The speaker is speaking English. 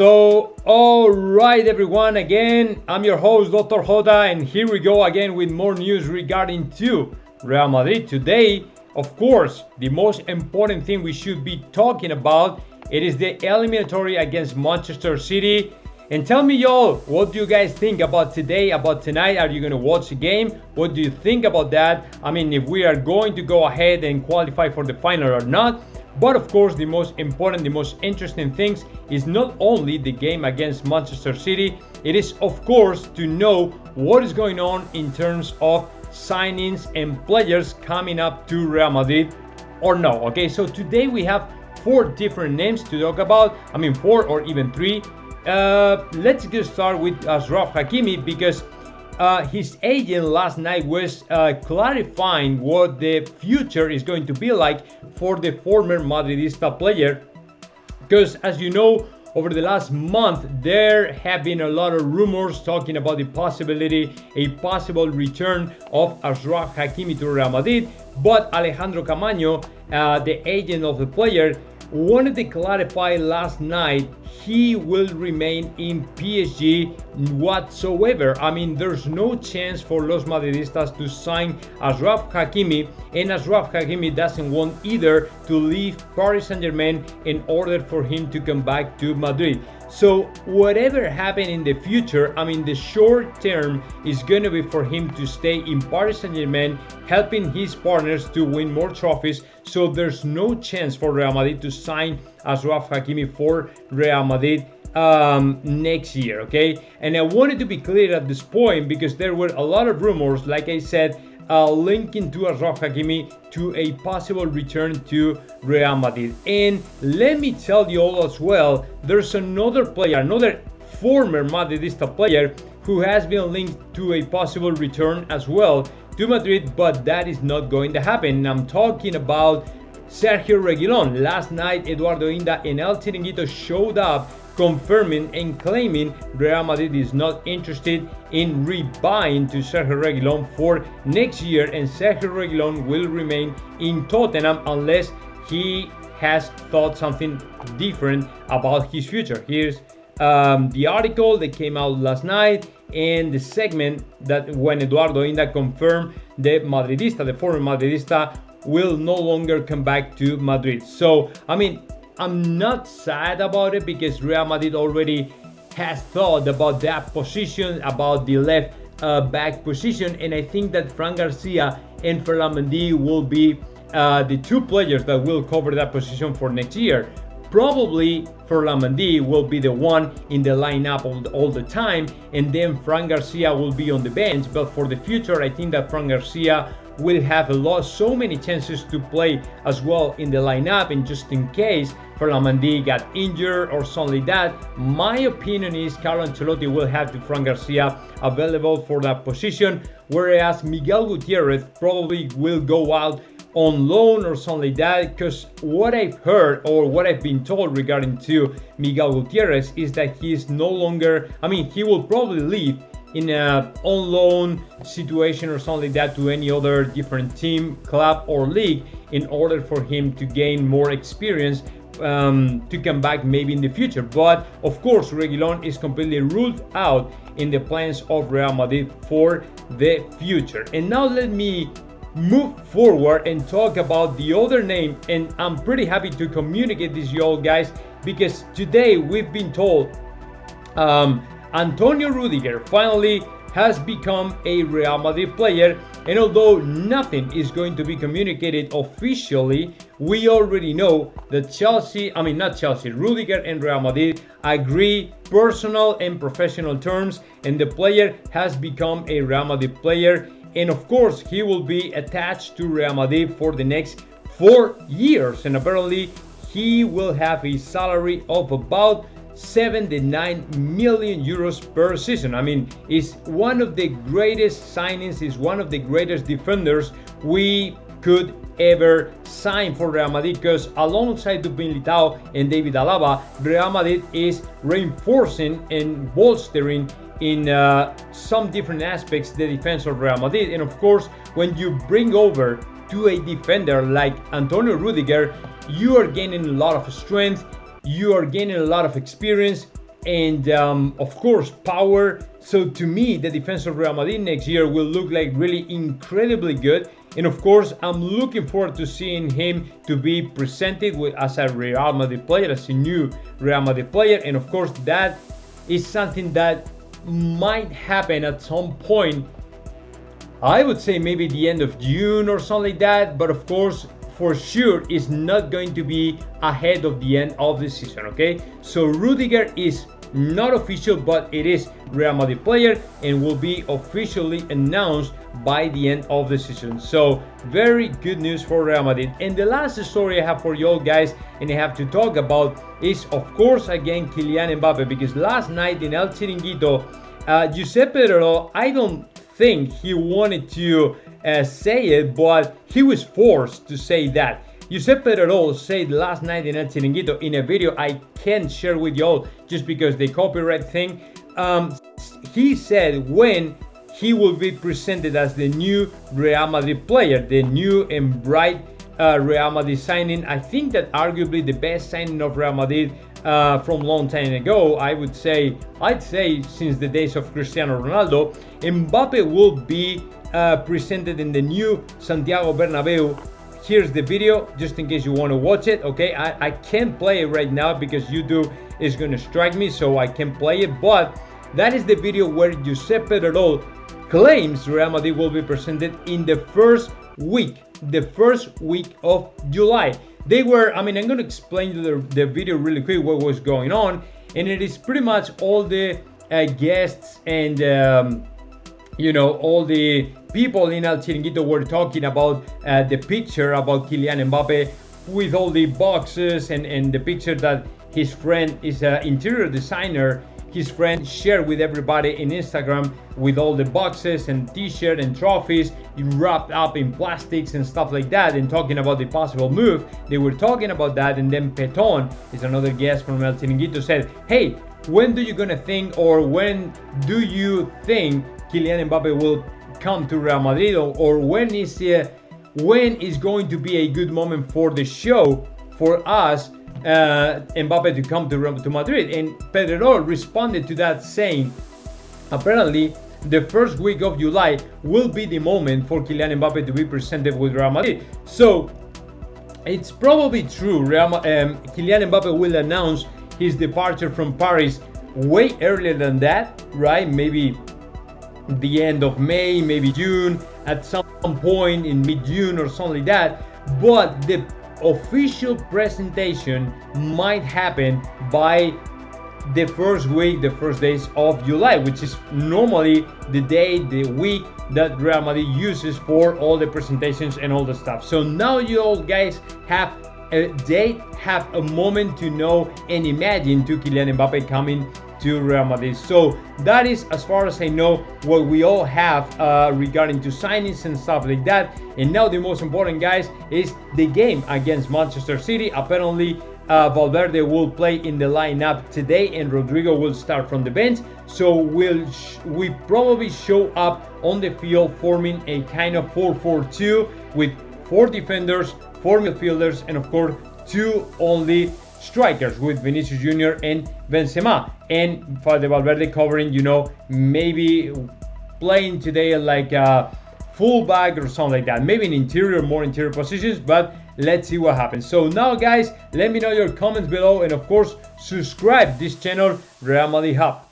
So, all right, everyone. Again, I'm your host, Dr. JOTA, and here we go again with more news regarding to Real Madrid. Today, of course, the most important thing we should be talking about, it is the eliminatory against Manchester City. And tell me, y'all, what do you guys think about today, about tonight? Are you going to watch the game? What do you think about that? I mean, if we are going to go ahead and qualify for the final or not. But of course, the most important, the most interesting things is not only the game against Manchester City, it is of course to know what is going on in terms of signings and players coming up to Real Madrid or no. Okay, so today we have 4 different names to talk about. I mean, 4 or even 3. Let's get started with Achraf Hakimi because his agent last night was clarifying what the future is going to be like for the former Madridista player. Because as you know, over the last month, there have been a lot of rumors talking about the possibility, a possible return of Achraf Hakimi to Real Madrid. But Alejandro Camaño, the agent of the player, wanted to clarify last night he will remain in PSG whatsoever. I mean, there's no chance for Los Madridistas to sign Achraf Hakimi, and Achraf Hakimi doesn't want either to leave Paris Saint-Germain in order for him to come back to Madrid. So whatever happens in the future, I mean, the short term is going to be for him to stay in Paris Saint-Germain, helping his partners to win more trophies. So there's no chance for Real Madrid to sign Achraf Hakimi for Real Madrid next year, okay? And I wanted to be clear at this point because there were a lot of rumors, like I said, linking to Achraf Hakimi to a possible return to Real Madrid. And let me tell you all as well, there's another player, another former Madridista player who has been linked to a possible return as well to Madrid, but that is not going to happen. I'm talking about Sergio Reguilón. Last night, Eduardo Inda and El Chiringuito showed up confirming and claiming Real Madrid is not interested in rebuying to Sergio Reguilón for next year, and Sergio Reguilón will remain in Tottenham unless he has thought something different about his future. Here's the article that came out last night and the segment that when Eduardo Inda confirmed the Madridista, the former Madridista, will no longer come back to Madrid. So, I mean, I'm not sad about it because Real Madrid already has thought about that position, about the left back position, and I think that Fran Garcia and Ferland Mendy will be the 2 players that will cover that position for next year. Probably Ferland Mendy will be the one in the lineup all the time, and then Fran Garcia will be on the bench. But for the future, I think that Fran Garcia will have so many chances to play as well in the lineup, and just in case Ferland Mendy got injured or something like that, my opinion is Carlo Ancelotti will have the Fran Garcia available for that position, whereas Miguel Gutiérrez probably will go out on loan or something like that, because what I've heard or what I've been told regarding to Miguel Gutiérrez is that he is no longer, I mean, he will probably leave in a on loan situation or something like that to any other different team, club or league in order for him to gain more experience to come back maybe in the future. But of course, Reguilón is completely ruled out in the plans of Real Madrid for the future. And now let me move forward and talk about the other name, and I'm pretty happy to communicate this to you all guys because today we've been told Antonio Rüdiger finally has become a Real Madrid player, and although nothing is going to be communicated officially, we already know that Rüdiger and Real Madrid agree personal and professional terms, and the player has become a Real Madrid player. And of course, he will be attached to Real Madrid for the next 4 years. And apparently, he will have a salary of about 79 million euros per season. I mean, he's one of the greatest signings, he's one of the greatest defenders we could ever sign for Real Madrid, because alongside Militao and David Alaba, Real Madrid is reinforcing and bolstering in some different aspects the defense of Real Madrid. And of course, when you bring over to a defender like Antonio Rüdiger, you are gaining a lot of strength, you are gaining a lot of experience, and of course power. So to me, the defense of Real Madrid next year will look like really incredibly good. And of course, I'm looking forward to seeing him to be presented as a Real Madrid player, as a new Real Madrid player. And of course, that is something that might happen at some point. I would say maybe the end of June or something like that. But of course, for sure, it's not going to be ahead of the end of the season, okay? So Rüdiger is not official, but it is Real Madrid player and will be officially announced by the end of the season. So very good news for Real Madrid. And the last story I have for you all guys, and I have to talk about, is of course again Kylian Mbappe, because last night in El Chiringuito, Giuseppe Rolo, I don't think he wanted to say it, but he was forced to say that. Giuseppe Rolo said last night in El Chiringuito in a video I can't share with you all just because the copyright thing. He said when he will be presented as the new Real Madrid player, the new and bright Real Madrid signing. I think that arguably the best signing of Real Madrid from long time ago. I'd say since the days of Cristiano Ronaldo. Mbappe will be presented in the new Santiago Bernabeu. Here's the video, just in case you want to watch it, okay? I can't play it right now because YouTube is going to strike me, so I can't play it. But that is the video where Giuseppe Rolo claims Real Madrid will be presented in the first week of July. They were, I'm going to explain the video really quick what was going on, and it is pretty much all the guests and all the people in El Chiringuito were talking about the picture about Kylian Mbappe with all the boxes and the picture that his friend is an interior designer. His friend shared with everybody in Instagram with all the boxes and t-shirt and trophies wrapped up in plastics and stuff like that, and talking about the possible move. They were talking about that, and then Peton is another guest from El Chiringuito said, hey, when do you gonna think, or when do you think Kylian Mbappe will come to Real Madrid, or when is going to be a good moment for the show for us Mbappe to come to Madrid? And Pedro responded to that saying, apparently the first week of July will be the moment for Kylian Mbappe to be presented with Real Madrid. So it's probably true. Kylian Mbappe will announce his departure from Paris way earlier than that, right? Maybe the end of May, maybe June, at some point in mid-June or something like that. But the official presentation might happen by the first week, the first days of July, which is normally the week that Real Madrid uses for all the presentations and all the stuff. So now you all guys have a date, have a moment to know and imagine to Kylian Mbappe coming to Real Madrid. So that is, as far as I know, what we all have regarding to signings and stuff like that. And now the most important, guys, is the game against Manchester City. Apparently Valverde will play in the lineup today and Rodrigo will start from the bench. So we probably show up on the field forming a kind of 4-4-2 with 4 defenders, 4 midfielders, and of course 2 only strikers with Vinicius Jr. and Benzema, and Fede Valverde covering, maybe playing today like a fullback or something like that, maybe in more interior positions, but let's see what happens. So now guys, let me know your comments below, and of course subscribe this channel, Real Madrid Hub.